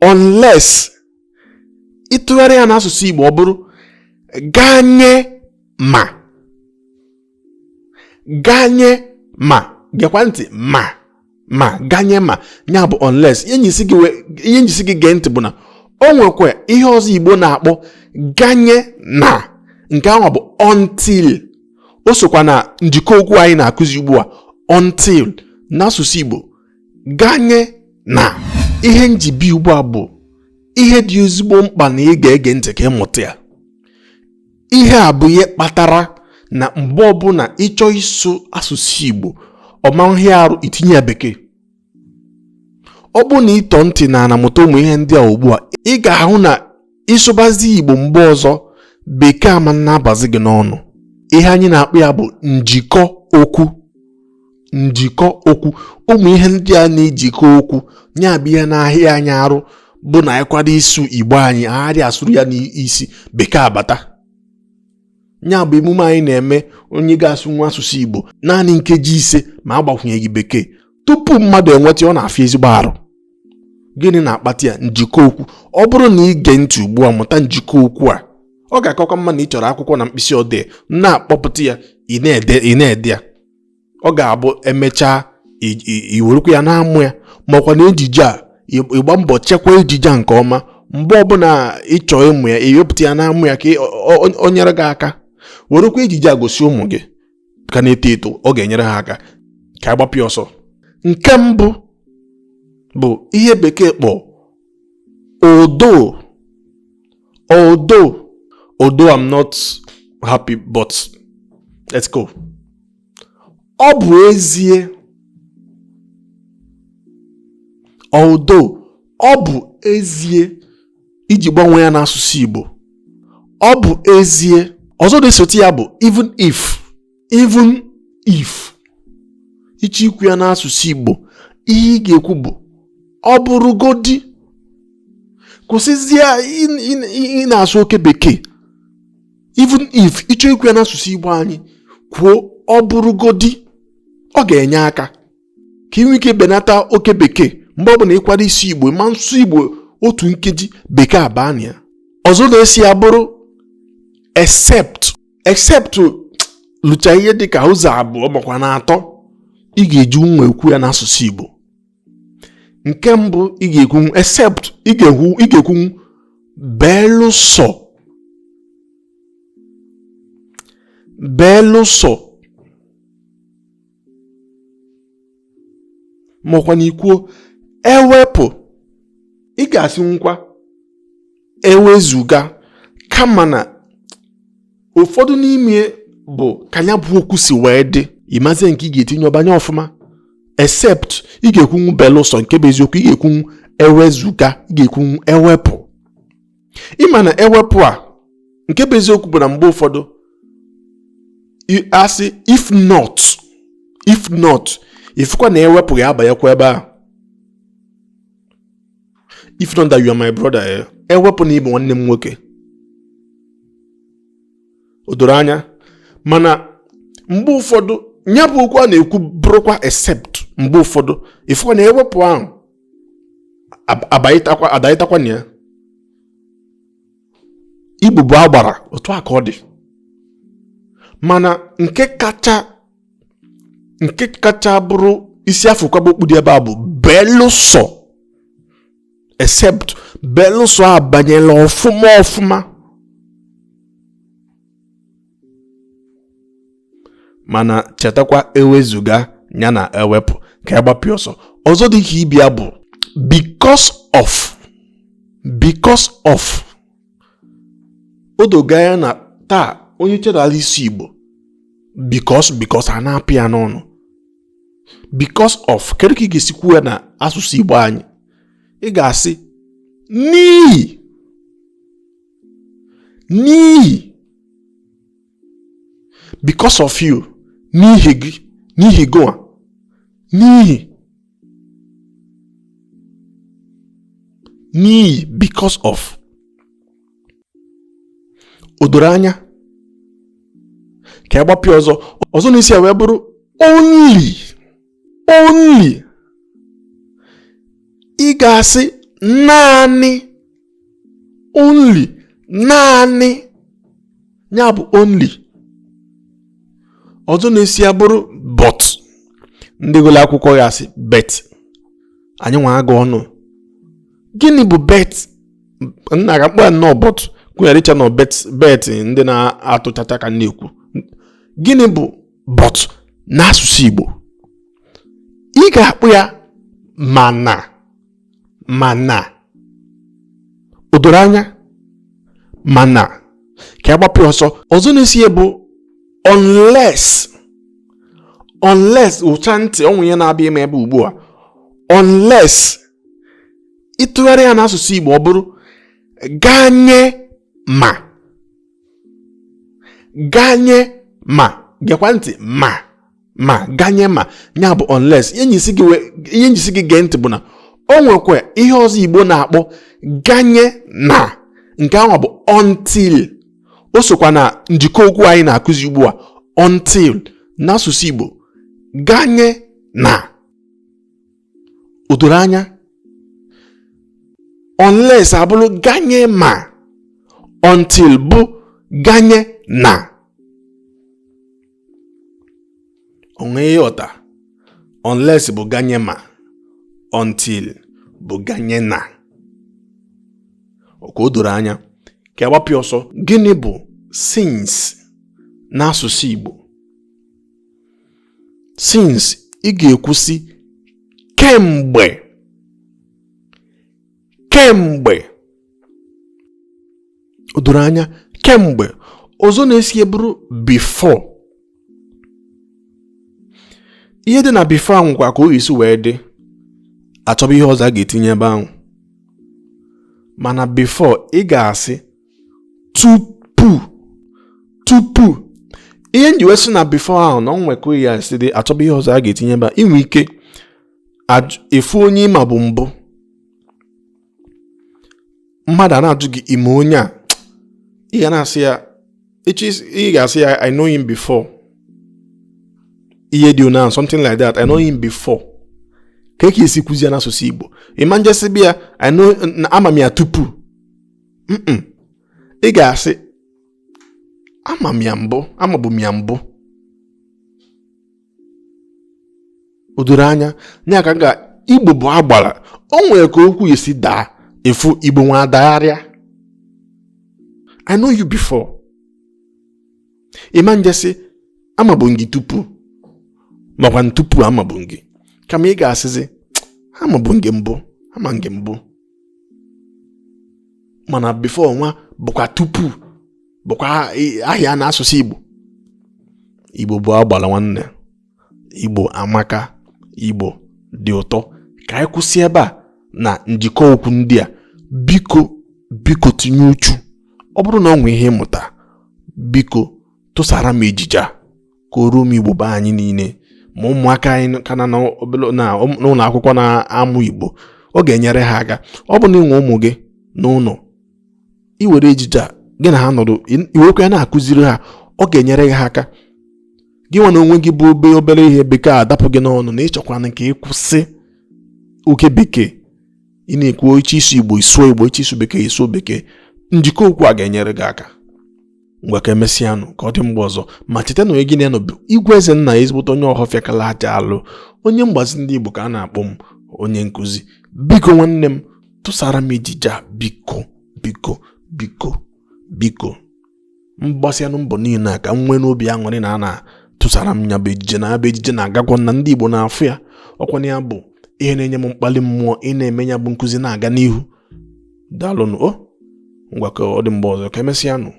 unless ịtụgharị ya n'asụsụ Igbo ọ bụrụ ganye ma gekwa ntị ma ganye ma ya bụ unless ihe njisi gị gee ntị bụ na o nwekwa ihe ọzọ Igbo na-akpọ ganye na nke ahụ bụ until. O sokwa na njikọ okwu anyị na-akụzi ugbu a until n'asụsụ Igbo. Ganye na ihe njibi ugbu a bụ ihe dị ezigbo mkpa na ị ga-ege ntị ka ịmụta ya. Ihe a bụ ihe kpatara na mgbe ọbụla ịchọ ịsụ asụsụ Igbo ọma ihe arụ itinye ya bekee. Ọ bụ na ịtọ ntị na anamụta ụmụ ihe ndị a ugbu a, ị ga-ahụ na ịsụbazi Igbo mgbe ọzọ bekee ama na-abazi gị n'ọnụ. Ihe anyị na-akpọ ya bụ njikọ okwu. Ụmụ ihe ndị a na-ejikọ okwu nya bụ ihe na-ahịa anyị arụ bụ na ịkwado ịsụ Igbo anyị agharị asụrụ ya n'isi bekee abata. Nya bụ emume anyị na-eme onye ga-asụ nwa asụsụ Igbo naanị nkeji 5 ma agbakwunyeghị bekee tupu mmadụ enweta ọ na-afịa ezigbo arụ. Gịnị na-akpata ya? Njikọ okwu. Ọ bụrụ na ị gee ntị ugbu a mụta njikọ okwu a, ọ ga-akọkwa mma na ị chọrọ akwụkwọ na mkpịsị odee na-akpọpụta ya ị na-ede ya. Ọ ga-abụ emechaa iwerukwa ya na-amụ ya maọkwa na ejije a ịgba mbọ chekwa ejije a nke ọma. Mgbe ọbụla ị chọọ ịmụ ya ewepụta ya na-amụ ya ka o nyere gị aka. Werekwa ejije a gosi ụmụ gị ka na-eto eto, ọ ga-enyere ha aka ka agbapịa ọsọ. Nke mbụ bụ ihe bekee kpọ although I'm not happy but let's go. Ọ bụ ezie iji gbanwee ya n'asụsụ Igbo. Ọ bụ ezie ọzọ na-esote ya bụ even if ichi ikwu ya n'asụsụ Igbo, ihe ị ga-ekwu bụ ọ bụrụgodi. Kwụsịzie ị na-asụ oke bekee. Even if ịchọ ikwu ya n'asụsụ Igbo anyị, kwuo ọ bụrụgodi. Ọ ga-enye aka ka ị nwee ike benata oke bekee mgbe ọbụla ịkwado isi Igbo ma nsụ Igbo otu nkeji bekee abaa na ya. Ọzọ na-esi ya bụrụ except lụcha ihe dịka ụzọ abụọ makwa na atọ ị ga-eji nwa ekwu ya n'asụsụ Igbo. Nke mbụ ị ga-ekwu except ị ga-ekwu belụsọ makwa na ikwuo ewepụ. Ị ga-asị nkwa ewezuga, kama na ụfọdụ n'ime bụ ka ya bụ okwu si wee dị ịmazi nke ị ga-etinye ọbanye ọfụma. Except ị ga-ekwu belụsọ, nke bụ eziokwu. Ị ga-ekwu ewezuga, ị ga-ekwu ewepụ. Ịma na ewepụ a nke bụ eziokwu bụ na mgbe ụfọdụ asị if not ifukwa na ewepụ ga-abanyekwa ebe a. If not that you are my brother, ewepụ na ịbụ nwanne m nwoke. O doro anya. Mana mgbe ụfọdụ nya bụ okwu a na-ekwu bụrụkwa except. Mgbe ụfọdụ ifukwa na ewepụ ahụ adaitakwa na ya. Igbo bụ agbara otu a ka ọ dị. Mana nke kacha bụrụ isi afọ bụ okpu dị ebe a bụ belụsọ. Except belụsọ abanyela ọfụma. Mana chetakwa ewezuga ya na ewepụ ka ya gbapịa ọsọ. Ọzọ dị ka ibia bụ because of. Odoga ya na taa onye chedala isi Igbo because a na-apị ya n'ọnụ. Because of kedu ka ị ga-esikwu ya na asụsụ Igbo anyị? Ị ga-asị n'ihi because of you, n'ihi gị, n'ihi gụa, n'ihi because of. O doro anya ka agbapịa ọzọ n'isi ya wee bụrụ only. Ị ga-asị naanị, only, naanị, ya bụ only. Ọzọ na-esi ya bụrụ but. Ndị gụrụ akwụkwọ ya asị bet. Anyị nwa aga ọnụ. Gịnị bụ bet? Nna ga mkpa nnọọ but kwụnyericha nọ bet ndị na-atụchacha ka na-ekwu. Gịnị bụ but n'asụsụ Igbo? Ị ga-akpụ ya mana. O doro anya? Mana. Ka agbapụ ọsọ. Ọzọ na-esi ya bụ unless ụcha ntị onwe ya na-abịa ime ebe ugbu a. Unless ịtụgharị ya n'asụsụ Igbo ọ bụrụ ganye ma gekwa ntị ma ganye ma ya bụ unless. Ihe njisi gị gee ntị bụ na o nwekwa ihe ọzọ Igbo na-akpọ ganye na, nke ahụ bụ until. O sokwa na njikọ okwu anyị na-akụzi ugbu a. Until n'asụsụ Igbo ganye na. O doro anya? Unless abụrụ ganye ma, until bụ ganye na. Onwe ọta. Unless bụ ganye ma, until bụ ganye na. Ka o doro anya. Ka agbapụ ọsọ. Gịnị bụ since n'asụsụ Igbo? Since ị ga-ekwusi kemgbe. O doro anya? Kemgbe. Ọzọ na-esi bụrụ before. Ihe dị na before ahụ kwa ka o isi wee dị. Achọba ihe ọzọ a ga-etinye ebe ahụ. Mana before ị ga-asị tupu. Ihe nji wesị na before ahụ na onwekọ ya esi dị achọba ihe ọzọ a ga-etinye ebe a. Inwe ike efu onye ịma bụ mbụ. Mmadụ a na-ajụ gị ime onye a. Ị ga-asị ya I know him before. Ihe dị na something like that. I know him before. Ka eke esi kuzi ya n'asụsụ Igbo. Ịma njesi bịa I know na ama m ya tupu. Ị ga-asị amabu m ya mbụ. O doro anya? Nya ka Igbo bụ agbara. O nwere ka okwu esi daa efu Igbo nwa adagharịa. I know you before. Ịma njesi amabu gị tupu makwa tupu amabu gị. Kama ị ga-asịzi amabu gị mbụ. Mana before nwa bụkwa tupu bụkwa ahịa n'asụsụ Igbo. Igbo bụ agbala nwanne. Igbo amaka. Igbo dị ụtọ. Ka anyị kwụsị ebe a na njikọ okwu ndị a. Biko tinye uchu. Ọ bụrụ na ọ nwee ihe ịmụta, biko tụsara m ejije a ka o ruo m Igbo be anyị niile. Ma ụmụaka anyị ka na n'ụlọ akwụkwọ na-amụ Igbo, ọ ga-enyere ha aka. Ọ bụ na ịnwe ụmụ gị n'ụlọ, iwere ejije a gị na ha nọdụ iwekwa ya na-akụziri ha, ọ ga-enyere ha aka. Gị nwa na onwe gị bụ obere ihe bekee adapụ gị n'ọnụ na ịchọkwana ka ịkwụsị oke bekee. Ị na-ekwu iche isu Igbo isuo Igbo, iche isu bekee isuo bekee. Njikọ okwu a ga-enyere gị aka. Ngwa ka emesịanụ ka ọ dị mgbe ọzọ. Ma cheta na onye gị na-enọbụ Igwe Eze Nna ezigbote onye ọhọfịa kala aja alụ, onye mgbazi ndị Igbo ka a na-akpọ m onye nkụzi. Biko nwanne m tụsara m ejije a biko. Mgbasịanụ mbọ niile ka m nwee n'obi aṅụrị na a na-tụsara m nya bụ ejije na abụ ejije na-agagwa na ndị Igbo na-afụ ya. Ọkwana ya bụ ihe na-enye m mkpali mmụọ ị na-eme ya bụ nkụzi na-aga n'ihu. Daalụnụ. Ngwa ka ọ dị mgbe ọzọ ka emesịanụ.